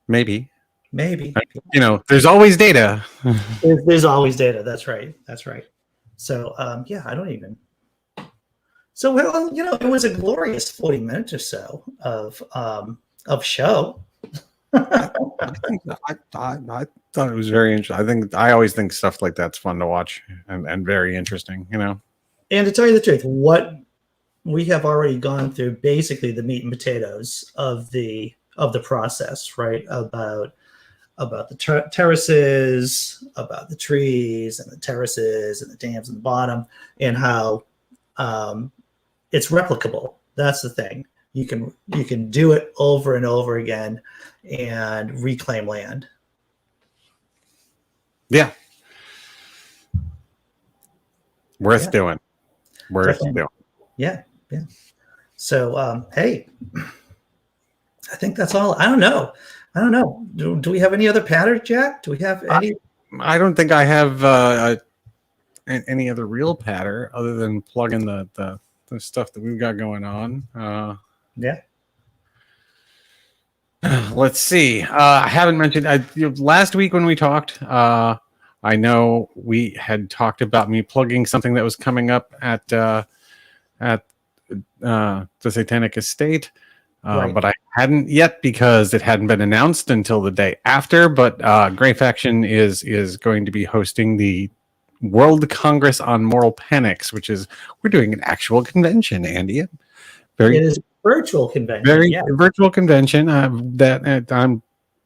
[SPEAKER 2] Maybe.
[SPEAKER 1] There's
[SPEAKER 2] always data.
[SPEAKER 1] there's always data. That's right. So I don't even. So well, it was a glorious 40 minutes or so of show.
[SPEAKER 2] I thought it was very interesting. I always think stuff like that's fun to watch and very interesting,
[SPEAKER 1] And to tell you the truth, what we have already gone through, basically the meat and potatoes of the process, right? About the terraces, about the trees and the terraces and the dams in the bottom, and how it's replicable. That's the thing. You can do it over and over again and reclaim land.
[SPEAKER 2] Yeah. Worth doing. Yeah.
[SPEAKER 1] So, hey, I think that's all. I don't know. Do we have any other pattern, Jack? Do we have any?
[SPEAKER 2] I don't think I have any other real pattern other than plugging the stuff that we've got going on.
[SPEAKER 1] Yeah.
[SPEAKER 2] Let's see. I haven't mentioned last week when we talked. I know we had talked about me plugging something that was coming up at the Satanic Estate.
[SPEAKER 1] Right.
[SPEAKER 2] But I hadn't yet because it hadn't been announced until the day after. But Grey Faction is going to be hosting the World Congress on Moral Panics, which is we're doing an actual convention, Andy.
[SPEAKER 1] It is a virtual convention.
[SPEAKER 2] Very virtual convention that I'm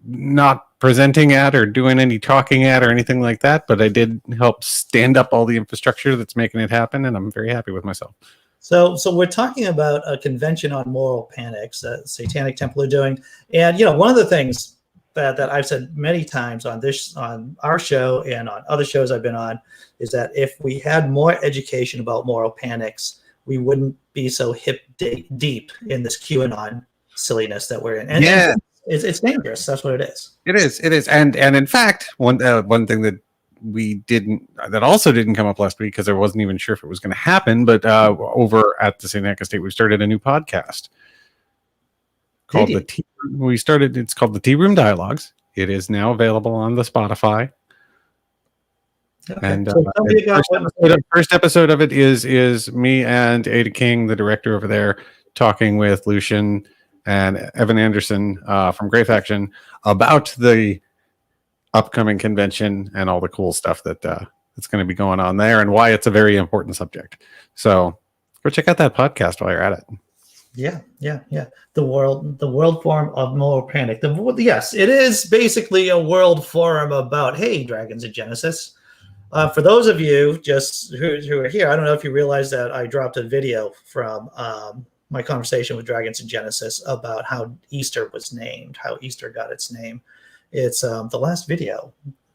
[SPEAKER 2] not presenting at or doing any talking at or anything like that, but I did help stand up all the infrastructure that's making it happen, and I'm very happy with myself.
[SPEAKER 1] So we're talking about a convention on moral panics that Satanic Temple are doing, and one of the things that I've said many times on our show and on other shows I've been on is that if we had more education about moral panics, we wouldn't be so hip deep in this QAnon silliness that we're in. And it's dangerous. That's what it is. It
[SPEAKER 2] is. And in fact, one thing that that also didn't come up last week because I wasn't even sure if it was going to happen, but over at the St. Anka State, we started a new podcast called it's called the Tea Room Dialogues. It is now available on the Spotify. Okay. And first episode of it is me and Ada King, the director over there, talking with Lucian and Evan Anderson from Grey Faction about the upcoming convention and all the cool stuff that's going to be going on there and why it's a very important subject. So go check out that podcast while you're at it.
[SPEAKER 1] Yeah. The World Forum of Moral Panic. Yes, it is basically a world forum about, hey, Dragons of Genesis. For those of you just who are here, I don't know if you realize that I dropped a video from my conversation with Dragons of Genesis about how Easter was named, how Easter got its name. It's the last video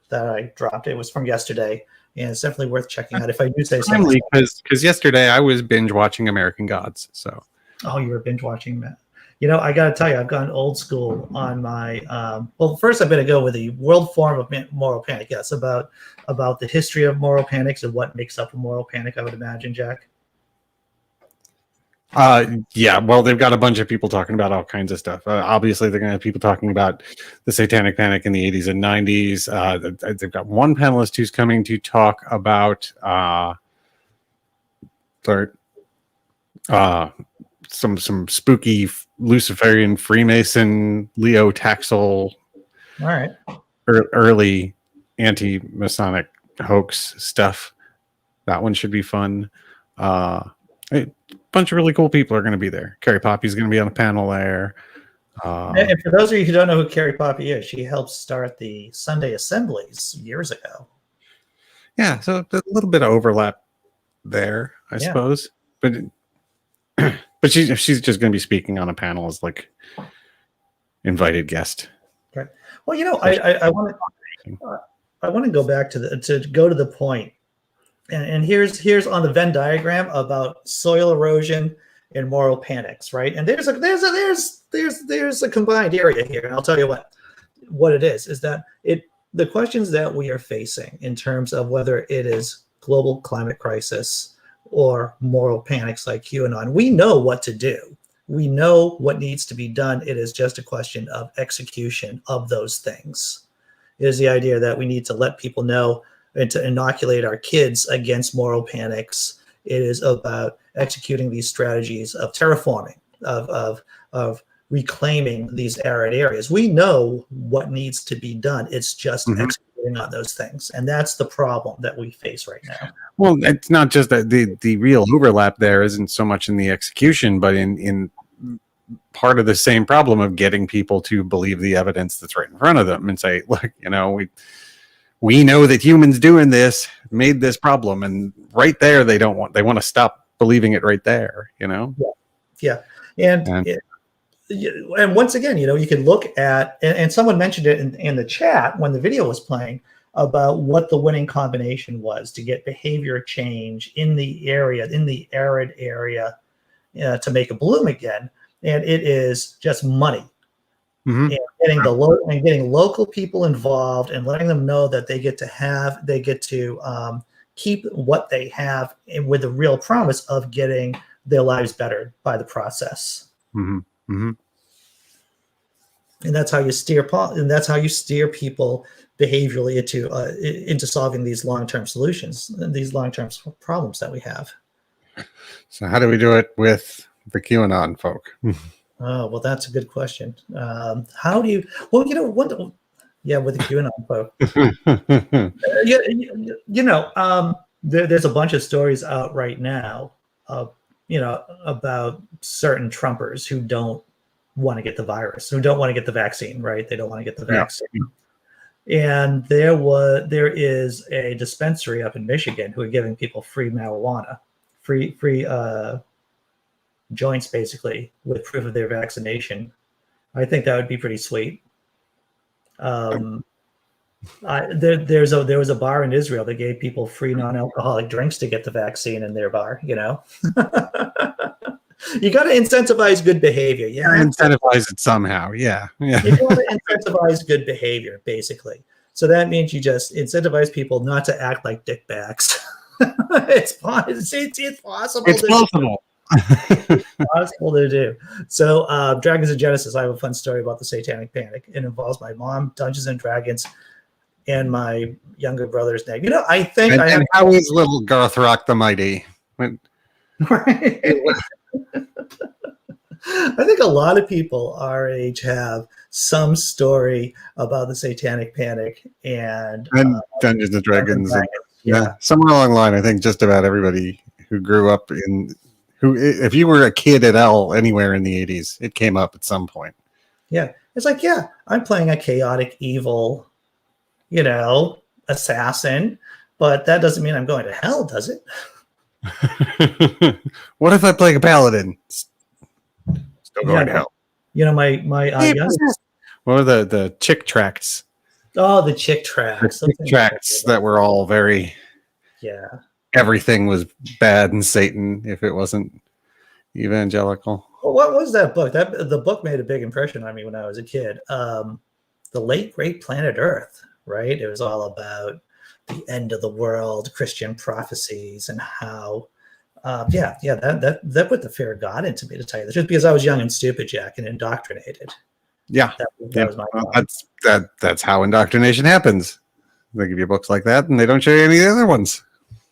[SPEAKER 1] that I dropped. It was from yesterday, and it's definitely worth checking out. If I do say something,
[SPEAKER 2] because yesterday I was binge watching American Gods. So,
[SPEAKER 1] you were binge watching that. I got to tell you, I've gone old school on my. First I'm going to go with the World Forum of Moral Panic. Yes, about the history of moral panics and what makes up a moral panic. I would imagine, Jack.
[SPEAKER 2] They've got a bunch of people talking about all kinds of stuff. Obviously, they're going to have people talking about the Satanic Panic in the 80s and 90s. They've got one panelist who's coming to talk about some spooky Luciferian Freemason Leo Taxel,
[SPEAKER 1] all right,
[SPEAKER 2] early anti-Masonic hoax stuff. That one should be fun. A bunch of really cool people are going to be there. Carrie Poppy's going to be on a panel there.
[SPEAKER 1] And for those of you who don't know who Carrie Poppy is, she helped start the Sunday Assemblies years ago.
[SPEAKER 2] Yeah, so a little bit of overlap there, I suppose. But she's just going to be speaking on a panel as like invited guest.
[SPEAKER 1] Right. Well, I want to go back to the point. And here's on the Venn diagram about soil erosion and moral panics, right? And there's a combined area here, and I'll tell you what it is that the questions that we are facing in terms of whether it is global climate crisis or moral panics like QAnon, we know what to do. We know what needs to be done. It is just a question of execution of those things. It is the idea that we need to let people know and to inoculate our kids against moral panics. It is about executing these strategies of terraforming, of reclaiming these arid areas. We know what needs to be done. It's just executing on those things. And that's the problem that we face right now.
[SPEAKER 2] Well, it's not just that the real overlap there isn't so much in the execution, but in part of the same problem of getting people to believe the evidence that's right in front of them and say, look, we know that humans doing this made this problem, and right there they want to stop believing it right there,
[SPEAKER 1] Yeah. And once again, you can look at, and someone mentioned it in the chat when the video was playing about what the winning combination was to get behavior change in the arid area to make it bloom again. And it is just money. And getting local people involved and letting them know that they get to keep what they have with the real promise of getting their lives better by the process. And that's how you steer people behaviorally into solving these long-term solutions, these long-term problems that we have.
[SPEAKER 2] So how do we do it with the QAnon folk?
[SPEAKER 1] Oh, well, that's a good question. How do you? Well, what? Yeah, with the QAnon folk. There's a bunch of stories out right now, about certain Trumpers who don't want to get the virus, who don't want to get the vaccine, right? They don't want to get the vaccine. And there is a dispensary up in Michigan who are giving people free marijuana, free joints, basically, with proof of their vaccination. I think that would be pretty sweet. There was a bar in Israel that gave people free non-alcoholic drinks to get the vaccine in their bar. You got to incentivize good behavior. Yeah,
[SPEAKER 2] incentivize it somehow. Yeah.
[SPEAKER 1] You got to incentivize good behavior, basically. So that means you just incentivize people not to act like dickbags. It's possible. It's possible. It's possible to do. So, Dragons of Genesis. I have a fun story about the Satanic Panic. It involves my mom, Dungeons and Dragons, and my younger brother's name. I think.
[SPEAKER 2] And how is little Garthrock the Mighty?
[SPEAKER 1] Right. I think a lot of people our age have some story about the Satanic Panic and
[SPEAKER 2] Dungeons and Dragons. Yeah, somewhere along the line, I think just about everybody who grew up if you were a kid at all anywhere in the 80s, it came up at some point.
[SPEAKER 1] Yeah, it's like, I'm playing a chaotic, evil, assassin, but that doesn't mean I'm going to hell, does it?
[SPEAKER 2] What if I play a paladin? Still going to hell.
[SPEAKER 1] My
[SPEAKER 2] what were the chick tracts?
[SPEAKER 1] Oh, the chick tracts.
[SPEAKER 2] The chick tracts that were all very.
[SPEAKER 1] Yeah.
[SPEAKER 2] Everything was bad and Satan if it wasn't evangelical.
[SPEAKER 1] Well, what was that book? The book made a big impression on me when I was a kid. The Late Great Planet Earth, right? It was all about the end of the world, Christian prophecies, and how that put the fear of God into me, to tell you the truth, because I was young and stupid, Jack, and indoctrinated.
[SPEAKER 2] Yeah,
[SPEAKER 1] that was my
[SPEAKER 2] that's how indoctrination happens. They give you books like that, and they don't show you any of the other ones.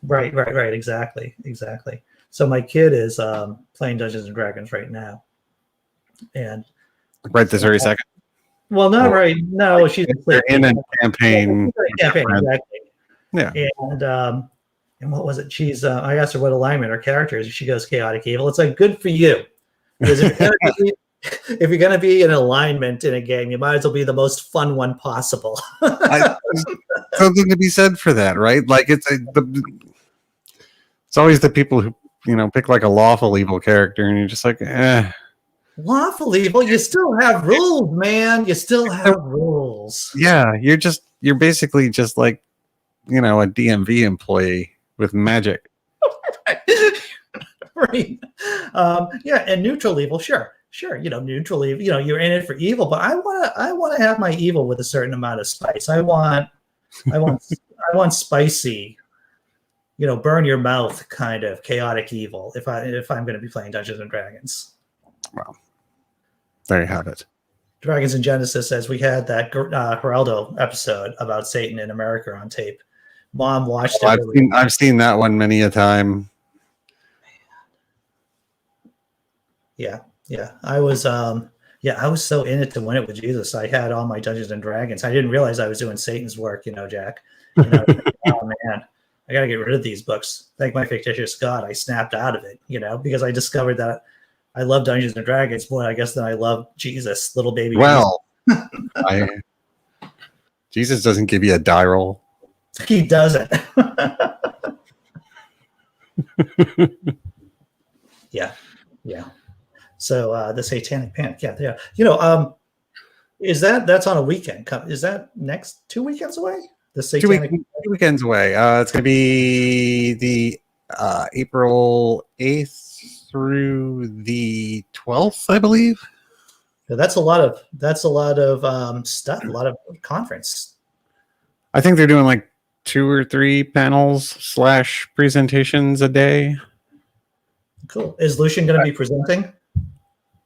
[SPEAKER 1] Right. Exactly. So my kid is playing Dungeons and Dragons right now, and
[SPEAKER 2] right this very second.
[SPEAKER 1] Well, not right. No, she's
[SPEAKER 2] in a campaign.
[SPEAKER 1] Exactly.
[SPEAKER 2] Yeah.
[SPEAKER 1] And what was it? She's. I asked her what alignment her character is. She goes chaotic evil. It's like, good for you, because if you're gonna be in alignment in a game, you might as well be the most fun one possible.
[SPEAKER 2] Something to be said for that, right? Like it's always the people who pick like a lawful evil character, and you're just like,
[SPEAKER 1] Lawful evil? You still have rules, man. You still have rules.
[SPEAKER 2] Yeah, you're basically just like a DMV employee with magic.
[SPEAKER 1] Right. And neutral evil, sure. Neutral evil. You're in it for evil, but I want to have my evil with a certain amount of spice. I want spicy, burn your mouth kind of chaotic evil. If I'm going to be playing Dungeons and Dragons.
[SPEAKER 2] Well, there you have it.
[SPEAKER 1] Dragons in Genesis says we had that Geraldo episode about Satan in America on tape. Mom watched it.
[SPEAKER 2] I've seen that one many a time.
[SPEAKER 1] Yeah. I was so in it to win it with Jesus. I had all my Dungeons and Dragons. I didn't realize I was doing Satan's work, Jack. Oh man, I gotta get rid of these books. Thank my fictitious God, I snapped out of it, because I discovered that I love Dungeons and Dragons more, I guess, than I love Jesus, little baby.
[SPEAKER 2] Well, Jesus doesn't give you a die roll.
[SPEAKER 1] He doesn't. Yeah. So the Satanic Panic, is that's on a weekend? Is that next 2 weekends away? The Satanic
[SPEAKER 2] 2 weekends away. It's going to be the April 8th through the 12th, I believe.
[SPEAKER 1] So that's a lot of stuff, a lot of conference.
[SPEAKER 2] I think they're doing like 2 or 3 panels / presentations a day.
[SPEAKER 1] Cool. Is Lucian going to be presenting?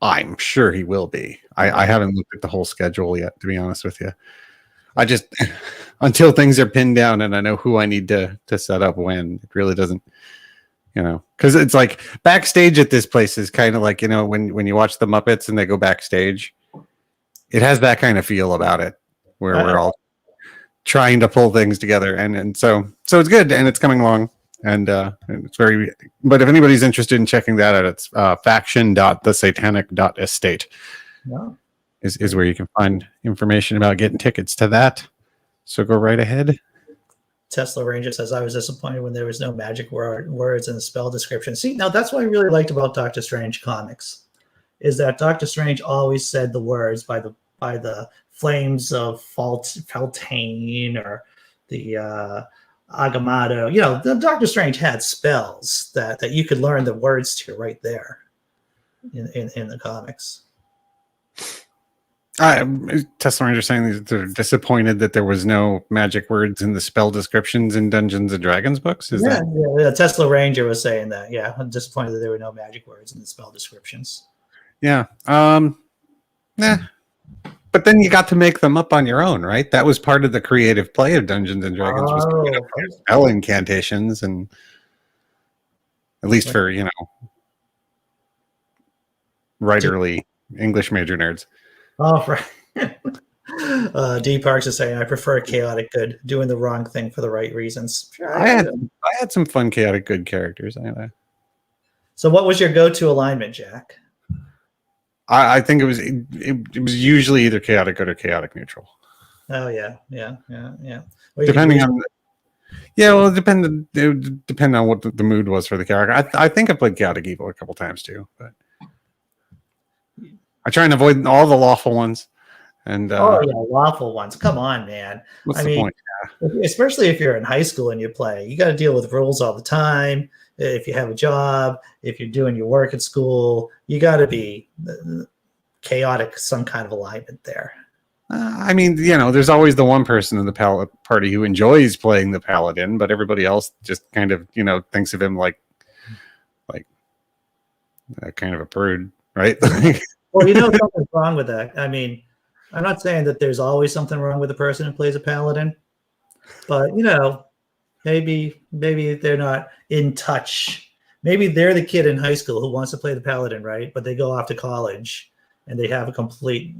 [SPEAKER 2] I'm sure he will be. I haven't looked at the whole schedule yet, to be honest with you. I just, until things are pinned down and I know who I need to set up when, it really doesn't, You know, because it's like backstage at this place is kind of like, you know, when you watch the Muppets and they go backstage, it has that kind of feel about it, where we're all trying to pull things together, and so it's good, and it's coming along, and it's very. But if anybody's interested in checking that out, it's faction.thesatanic.estate is where you can find information about getting tickets to that. So go right ahead.
[SPEAKER 1] Tesla Ranger says, I was disappointed when there was no magic words in the spell description. See, now that's what I really liked about Doctor Strange comics, is that Doctor Strange always said the words by the flames of Feltane or the Agamotto. You know, the Doctor Strange had spells that you could learn the words to right there in the comics.
[SPEAKER 2] Tesla Ranger saying that they're disappointed that there was no magic words in the spell descriptions in Dungeons and Dragons books.
[SPEAKER 1] Yeah, Tesla Ranger was saying that. Yeah, I'm disappointed that there were no magic words in the spell descriptions.
[SPEAKER 2] Yeah. But then you got to make them up on your own, right? That was part of the creative play of Dungeons and Dragons, was to get up spell incantations, and at least for, you know, writerly English major nerds.
[SPEAKER 1] Oh, right. D Parks is saying, I prefer chaotic good, doing the wrong thing for the right reasons.
[SPEAKER 2] I had some fun chaotic good characters.
[SPEAKER 1] So what was your go-to alignment, Jack?
[SPEAKER 2] I think it was usually either chaotic good or chaotic neutral.
[SPEAKER 1] Oh yeah. Well,
[SPEAKER 2] Depending on it depended on what the mood was for the character. I think I played chaotic evil a couple times too, but I try and avoid all the lawful ones. And
[SPEAKER 1] lawful ones. Come on, man.
[SPEAKER 2] What's the point?
[SPEAKER 1] Especially if you're in high school and you play, you got to deal with rules all the time. If you have a job, if you're doing your work at school, you got to be chaotic, some kind of alignment there.
[SPEAKER 2] I mean, you know, there's always the one person in the party who enjoys playing the paladin, but everybody else just kind of, you know, thinks of him like kind of a prude, right?
[SPEAKER 1] Well, you know, something's wrong with that. I mean, I'm not saying that there's always something wrong with the person who plays a paladin, but, you know, maybe they're not in touch. Maybe they're the kid in high school who wants to play the paladin, right? But they go off to college and they have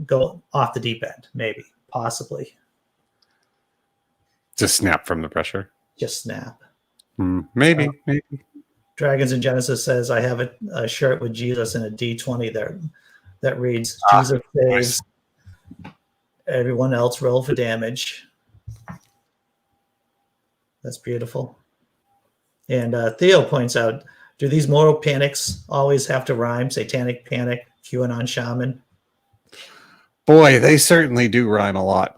[SPEAKER 1] go off the deep end, maybe, possibly.
[SPEAKER 2] Just snap from the pressure.
[SPEAKER 1] Just snap.
[SPEAKER 2] Maybe.
[SPEAKER 1] Dragons in Genesis says, I have a shirt with Jesus and a D20 that reads, Jesus saves, everyone else roll for damage. That's beautiful. And Theo points out, do these mortal panics always have to rhyme? Satanic panic, QAnon shaman.
[SPEAKER 2] Boy, they certainly do rhyme a lot.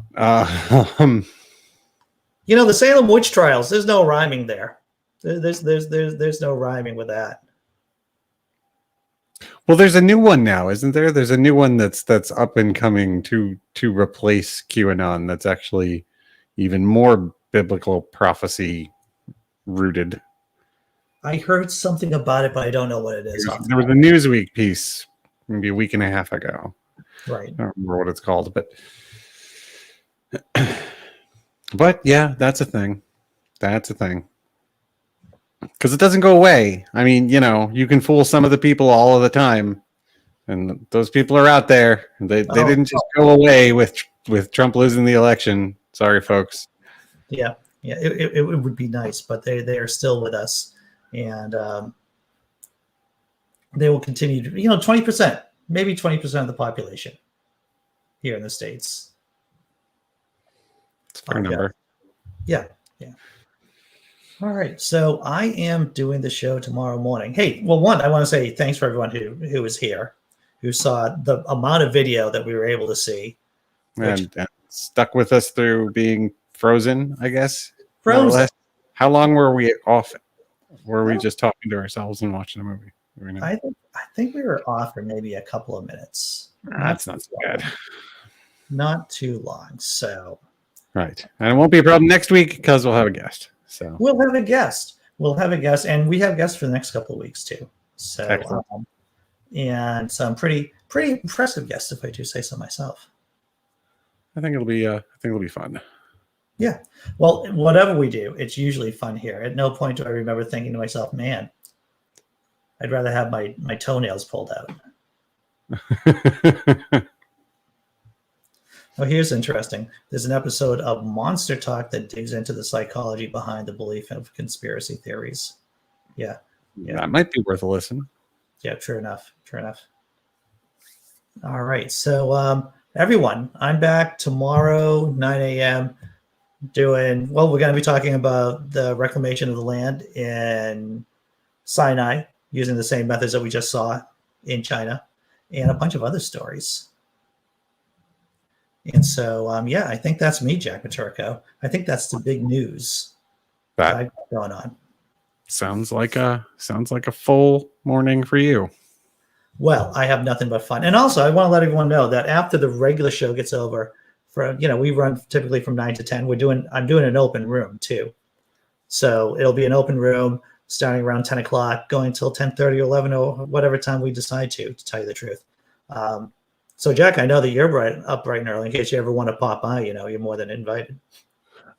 [SPEAKER 1] You know, the Salem witch trials, there's no rhyming there. There's no rhyming with that.
[SPEAKER 2] Well, there's a new one now, isn't there? There's a new one that's up and coming to replace QAnon. That's actually even more biblical prophecy rooted.
[SPEAKER 1] I heard something about it, but I don't know what it is.
[SPEAKER 2] There was a Newsweek piece maybe a week and a half ago.
[SPEAKER 1] Right.
[SPEAKER 2] I don't remember what it's called, but yeah, that's a thing. That's a thing. Because it doesn't go away. I mean, you know, you can fool some of the people all of the time, and those people are out there. They didn't just go away with Trump losing the election. Sorry, folks.
[SPEAKER 1] Yeah. It would be nice, but they are still with us, and they will continue to. 20%, maybe 20% of the population here in the States.
[SPEAKER 2] It's a fair number.
[SPEAKER 1] Yeah. All right, so I am doing the show tomorrow morning. Hey, well, I want to say thanks for everyone who was here, who saw the amount of video that we were able to see.
[SPEAKER 2] And stuck with us through being frozen, I guess.
[SPEAKER 1] Frozen.
[SPEAKER 2] How long were we off? Were we just talking to ourselves and watching a movie?
[SPEAKER 1] I think we were off for maybe a couple of minutes.
[SPEAKER 2] That's not so bad.
[SPEAKER 1] Not too long, so.
[SPEAKER 2] Right, and it won't be a problem next week because we'll have a guest. So
[SPEAKER 1] we'll have a guest. And we have guests for the next couple of weeks too. So, and some pretty impressive guests, if I do say so myself.
[SPEAKER 2] I think it'll be fun.
[SPEAKER 1] Yeah. Well, whatever we do, it's usually fun here. At no point do I remember thinking to myself, "Man, I'd rather have my toenails pulled out. Well, here's interesting. There's an episode of Monster Talk that digs into the psychology behind the belief of conspiracy theories. Yeah.
[SPEAKER 2] That might be worth a listen.
[SPEAKER 1] Yeah, true enough. All right. So, everyone, I'm back tomorrow, 9 a.m. we're going to be talking about the reclamation of the land in Sinai using the same methods that we just saw in China and a bunch of other stories. And so, I think that's me, Jack Matirko. I think that's the big news that I've got going on.
[SPEAKER 2] Sounds like a full morning for you.
[SPEAKER 1] Well, I have nothing but fun. And also, I want to let everyone know that after the regular show gets over, we run typically from 9 to 10. I'm doing an open room too. So it'll be an open room starting around 10 o'clock, going till 10:30 or 11 or whatever time we decide to tell you the truth. So, Jack, I know that you're up bright and early. In case you ever want to pop by, you're more than invited.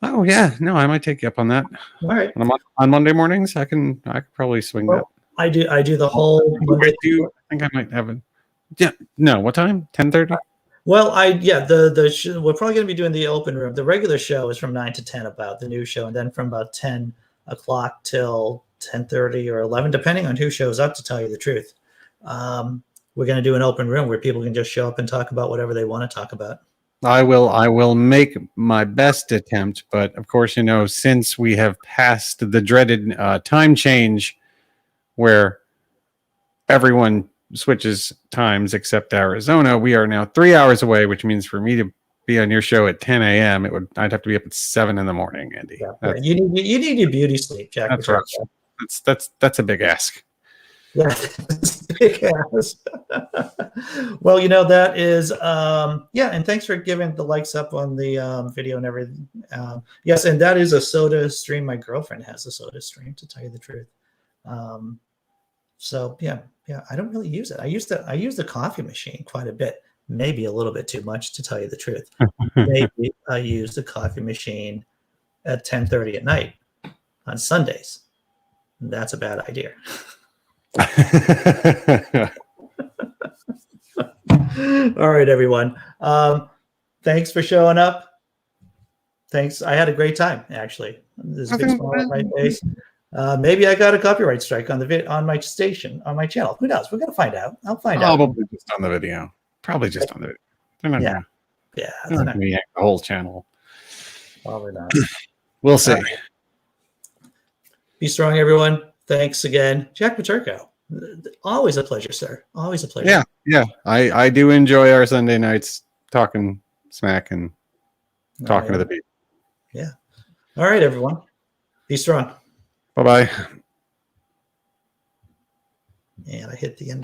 [SPEAKER 2] Oh yeah, no, I might take you up on that.
[SPEAKER 1] All right.
[SPEAKER 2] On Monday mornings, I could probably swing that.
[SPEAKER 1] I do the whole Monday.
[SPEAKER 2] I think I might have it. Yeah. No. What time? 10:30.
[SPEAKER 1] Well, we're probably going to be doing the open room. The regular show is from 9 to 10 about the new show, and then from about 10 o'clock till 10:30 or 11, depending on who shows up. To tell you the truth. We're going to do an open room where people can just show up and talk about whatever they want to talk about.
[SPEAKER 2] I will make my best attempt, but of course, since we have passed the dreaded time change where everyone switches times except Arizona, we are now 3 hours away, which means for me to be on your show at 10 a.m., I'd have to be up at 7 in the morning, Andy.
[SPEAKER 1] Yeah, you need your beauty sleep, Jack.
[SPEAKER 2] That's right. That's a big ask.
[SPEAKER 1] Yeah, big ass. Well, that is and thanks for giving the likes up on the video and everything. Yes, and that is a soda stream. My girlfriend has a soda stream, to tell you the truth. So yeah, I don't really use it. I use the coffee machine quite a bit, maybe a little bit too much, to tell you the truth. Maybe I use the coffee machine at 10:30 at night on Sundays. That's a bad idea. All right, everyone. Thanks for showing up. Thanks. I had a great time, actually. There's a big smile on my face. Maybe I got a copyright strike on my station, on my channel. Who knows? We're gonna find out. I'll find out.
[SPEAKER 2] Probably just on the video. Probably just on the video. They're not gonna yank the whole channel.
[SPEAKER 1] Probably not.
[SPEAKER 2] We'll see.
[SPEAKER 1] Right. Be strong, everyone. Thanks again, Jack Matirko. Always a pleasure, sir. Always a pleasure.
[SPEAKER 2] Yeah. I do enjoy our Sunday nights talking smack and talking to the people.
[SPEAKER 1] Yeah. All right, everyone. Be strong.
[SPEAKER 2] Bye-bye.
[SPEAKER 1] And I hit the end.